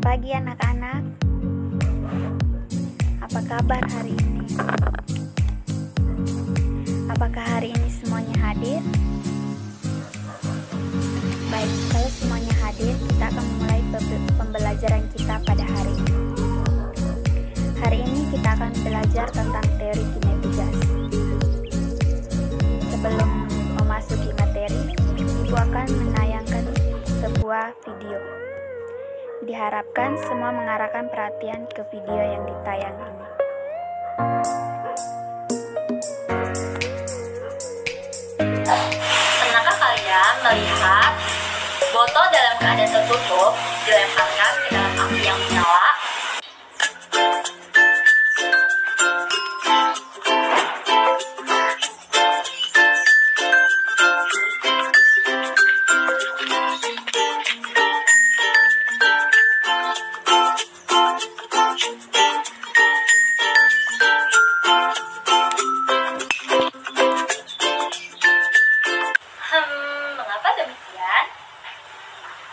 pagi anak-anak. Apa kabar hari ini? Apakah hari ini semuanya hadir? Baik, kalau semuanya hadir, kita akan memulai pembelajaran kita pada hari ini. Hari ini kita akan belajar tentang teori kinetik gas. Sebelum memasuki materi, Ibu akan menayangkan sebuah video. Diharapkan semua mengarahkan perhatian ke video yang ditayang ini. Pernahkah kalian melihat botol dalam keadaan tertutup dilemparkan ke dalam api yang menyala? Mengapa demikian?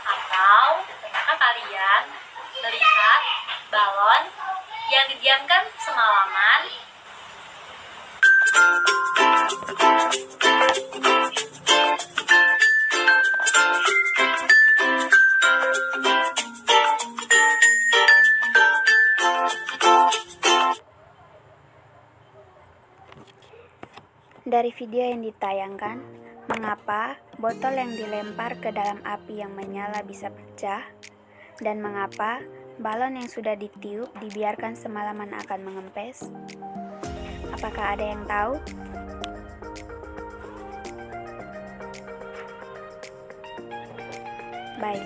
Atau pernahkah kalian melihat balon yang didiamkan semalaman? Dari video yang ditayangkan, mengapa botol yang dilempar ke dalam api yang menyala bisa pecah, dan mengapa balon yang sudah ditiup dibiarkan semalaman akan mengempes? Apakah ada yang tahu? Baik,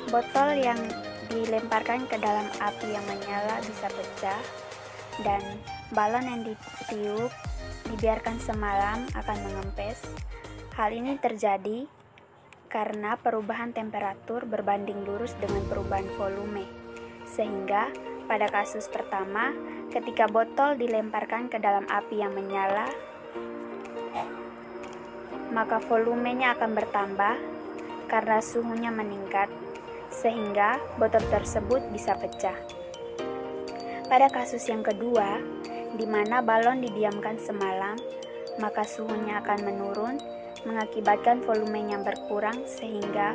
botol yang dilemparkan ke dalam api yang menyala bisa pecah, dan balon yang ditiup dibiarkan semalam akan mengempes. Hal ini terjadi karena perubahan temperatur berbanding lurus dengan perubahan volume, sehingga pada kasus pertama, ketika botol dilemparkan ke dalam api yang menyala, maka volumenya akan bertambah karena suhunya meningkat, sehingga botol tersebut bisa pecah. Pada kasus yang kedua, di mana balon didiamkan semalam, maka suhunya akan menurun, mengakibatkan volumenya berkurang sehingga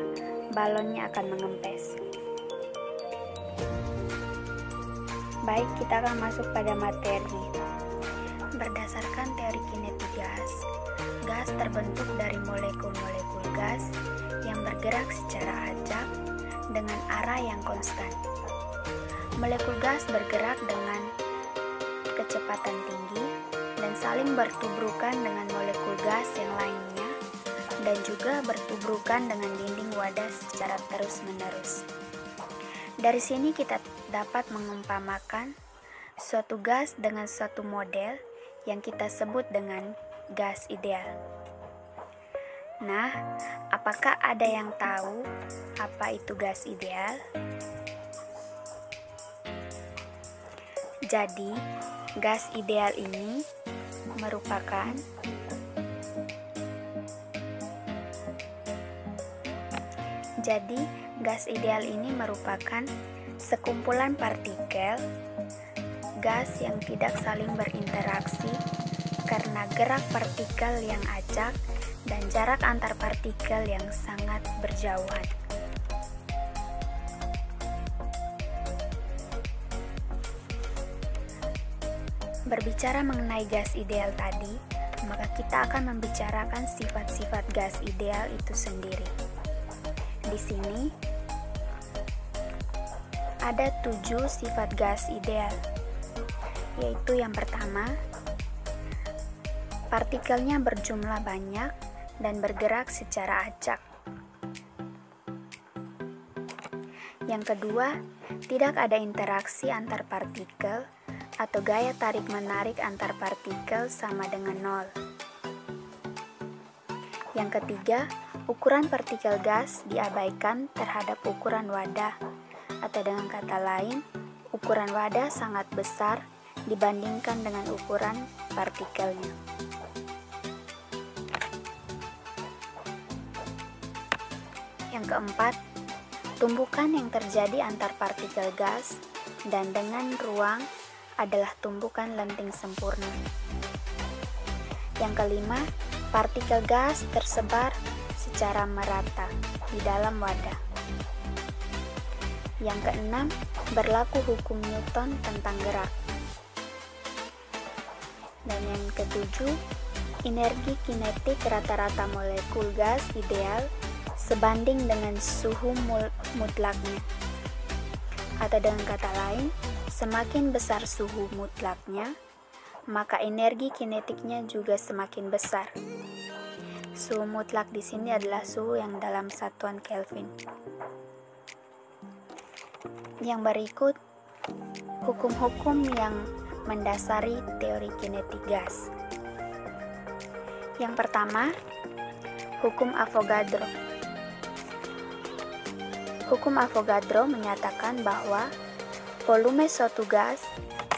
balonnya akan mengempes. Baik, kita akan masuk pada materi. Berdasarkan teori kinetik gas, gas terbentuk dari molekul-molekul gas yang bergerak secara acak dengan arah yang konstan. Molekul gas bergerak dengan kecepatan tinggi dan saling bertubrukan dengan molekul gas yang lainnya, dan juga bertubrukan dengan dinding wadah secara terus-menerus. Dari sini kita dapat mengumpamakan suatu gas dengan suatu model yang kita sebut dengan gas ideal. Nah, apakah ada yang tahu apa itu gas ideal? Jadi, gas ideal ini merupakan sekumpulan partikel gas yang tidak saling berinteraksi karena gerak partikel yang acak dan jarak antar partikel yang sangat berjauhan. Berbicara mengenai gas ideal tadi, maka kita akan membicarakan sifat-sifat gas ideal itu sendiri. Di sini ada 7 sifat gas ideal, yaitu yang pertama, partikelnya berjumlah banyak dan bergerak secara acak. Yang kedua, tidak ada interaksi antar partikel atau gaya tarik-menarik antar partikel sama dengan nol. Yang ketiga, ukuran partikel gas diabaikan terhadap ukuran wadah, atau dengan kata lain, ukuran wadah sangat besar dibandingkan dengan ukuran partikelnya. Yang keempat, Tumbukan yang terjadi antar partikel gas dan dengan ruang adalah tumbukan lenting sempurna. Yang kelima, partikel gas tersebar secara merata di dalam wadah. Yang keenam, berlaku hukum Newton tentang gerak. Dan yang ketujuh, energi kinetik rata-rata molekul gas ideal sebanding dengan suhu mutlaknya. Atau dengan kata lain, semakin besar suhu mutlaknya, maka energi kinetiknya juga semakin besar. Suhu mutlak di sini adalah suhu yang dalam satuan Kelvin. Yang berikut, hukum-hukum yang mendasari teori kinetik gas. Yang pertama, hukum Avogadro. Hukum Avogadro menyatakan bahwa volume suatu gas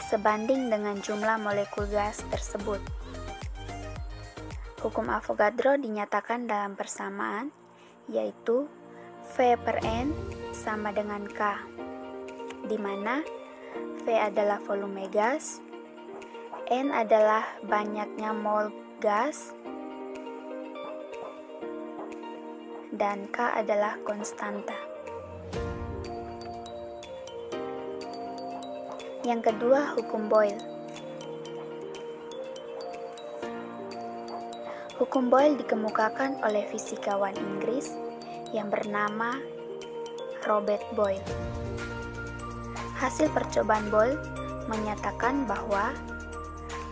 sebanding dengan jumlah molekul gas tersebut. Hukum Avogadro dinyatakan dalam persamaan, yaitu V per N sama dengan K, di mana V adalah volume gas, N adalah banyaknya mol gas, dan K adalah konstanta. Yang kedua, hukum Boyle. Hukum Boyle dikemukakan oleh fisikawan Inggris yang bernama Robert Boyle. Hasil percobaan Boyle menyatakan bahwa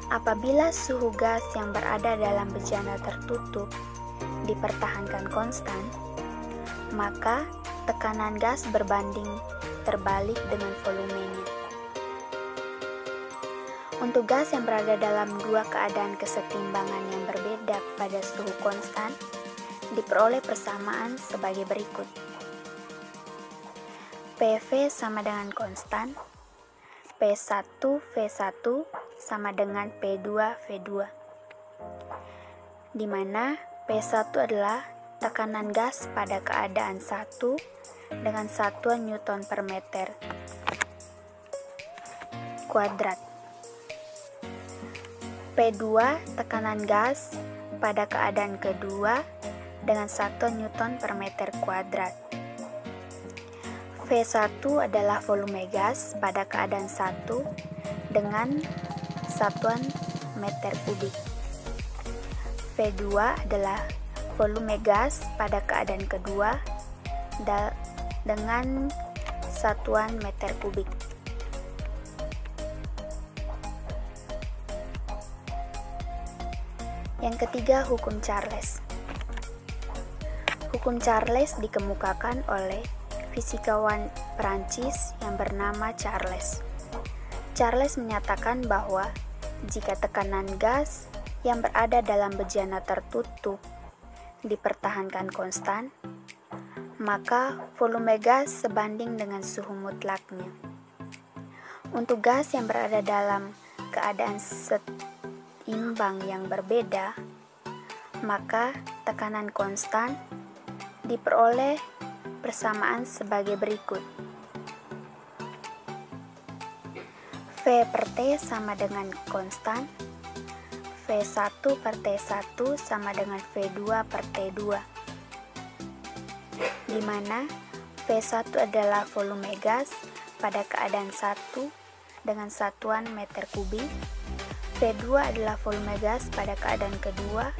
apabila suhu gas yang berada dalam bejana tertutup dipertahankan konstan, maka tekanan gas berbanding terbalik dengan volumenya. Untuk gas yang berada dalam dua keadaan kesetimbangan yang berbeda pada suhu konstan, diperoleh persamaan sebagai berikut. PV sama dengan konstan, P1V1 sama dengan P2V2, di mana P1 adalah tekanan gas pada keadaan 1 dengan satuan Newton per meter kuadrat. P2 tekanan gas pada keadaan kedua dengan satuan Newton per meter kuadrat. V1 adalah volume gas pada keadaan 1 dengan satuan meter kubik. V2 adalah volume gas pada keadaan kedua dengan satuan meter kubik. Yang ketiga, hukum Charles. Hukum Charles dikemukakan oleh fisikawan Prancis yang bernama Charles. Charles menyatakan bahwa jika tekanan gas yang berada dalam bejana tertutup dipertahankan konstan, maka volume gas sebanding dengan suhu mutlaknya. Untuk gas yang berada dalam keadaan seimbang yang berbeda, maka tekanan konstan diperoleh persamaan sebagai berikut. V per T sama dengan konstan, V1 per T1 sama dengan V2 per T2, di mana V1 adalah volume gas pada keadaan 1 dengan satuan meter kubik, V2 adalah volume gas pada keadaan kedua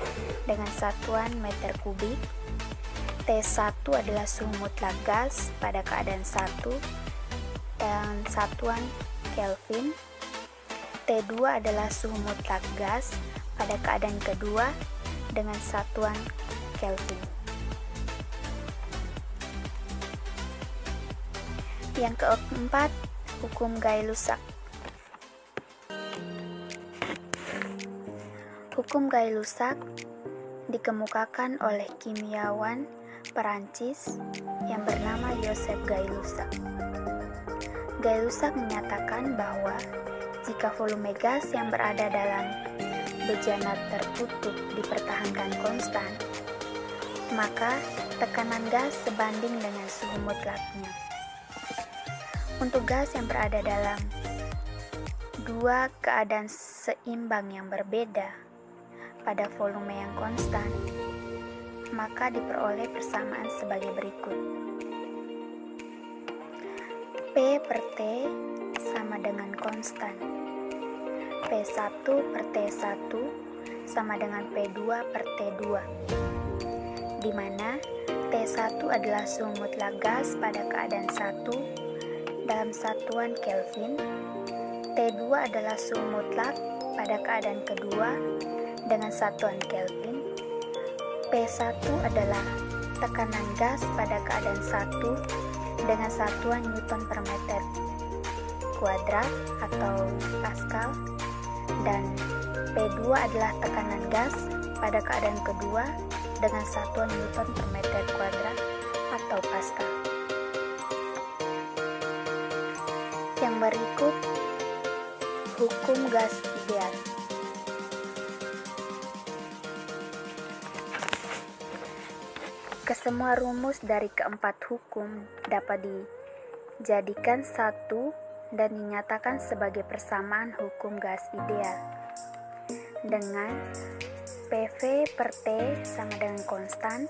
dengan satuan meter kubik, T1 adalah suhu mutlak gas pada keadaan 1 dan satuan Kelvin, T2 adalah suhu mutlak gas pada keadaan kedua dengan satuan Kelvin. Yang keempat, hukum Gay-Lussac. Hukum Gay-Lussac dikemukakan oleh kimiawan Perancis yang bernama Joseph Gay-Lussac. Gay-Lussac menyatakan bahwa jika volume gas yang berada dalam bejana tertutup dipertahankan konstan, maka tekanan gas sebanding dengan suhu mutlaknya. Untuk gas yang berada dalam dua keadaan seimbang yang berbeda pada volume yang konstan, maka diperoleh persamaan sebagai berikut. P per T sama dengan konstan. P1 per T1 sama dengan P2 per T2, di mana T1 adalah suhu mutlak gas pada keadaan 1 dalam satuan Kelvin, T2 adalah suhu mutlak pada keadaan kedua dengan satuan Kelvin, P1 adalah tekanan gas pada keadaan 1 dengan satuan Newton per meter kuadrat atau Pascal, dan P2 adalah tekanan gas pada keadaan kedua dengan satuan Newton per meter kuadrat atau Pascal. Yang berikut hukum gas ideal. Kesemua rumus dari keempat hukum dapat dijadikan satu dan dinyatakan sebagai persamaan hukum gas ideal dengan PV per T sama dengan konstan,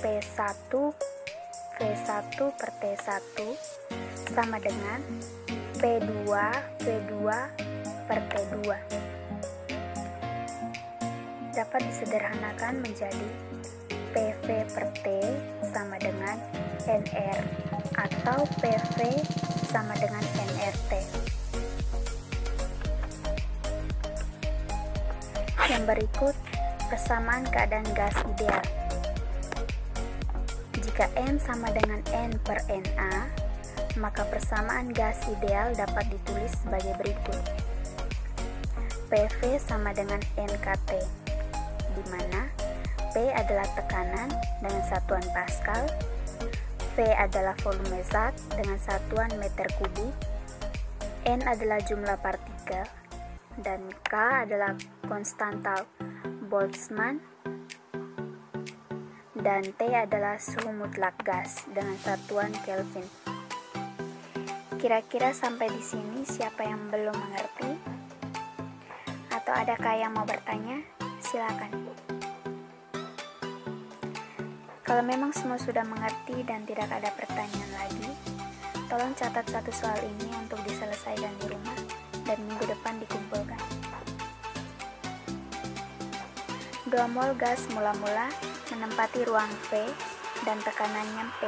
P1 V1 per T1 sama dengan P2 V2 per T2. Dapat disederhanakan menjadi PV per T sama dengan NR atau PV sama dengan NRT. Yang berikut persamaan keadaan gas ideal. Jika N sama dengan N per Na, maka persamaan gas ideal dapat ditulis sebagai berikut. PV sama dengan NKT, di mana P adalah tekanan dengan satuan Pascal, V adalah volume zat dengan satuan meter kubik, N adalah jumlah partikel, dan K adalah konstanta Boltzmann, dan T adalah suhu mutlak gas dengan satuan Kelvin. Kira-kira sampai di sini siapa yang belum mengerti? Atau adakah yang mau bertanya? Silakan. Kalau memang semua sudah mengerti dan tidak ada pertanyaan lagi, tolong catat satu soal ini untuk diselesaikan di rumah dan minggu depan dikumpulkan. 2 mol gas mula-mula menempati ruang V dan tekanannya P.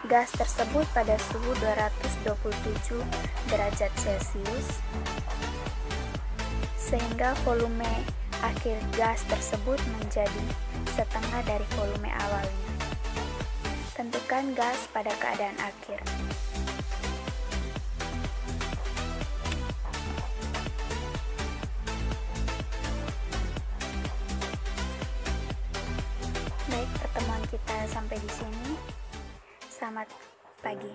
Gas tersebut pada suhu 227 derajat Celcius, sehingga volume akhir gas tersebut menjadi setengah dari volume awalnya. Tentukan gas pada keadaan akhir. Baik, pertemuan kita sampai di sini. Selamat pagi.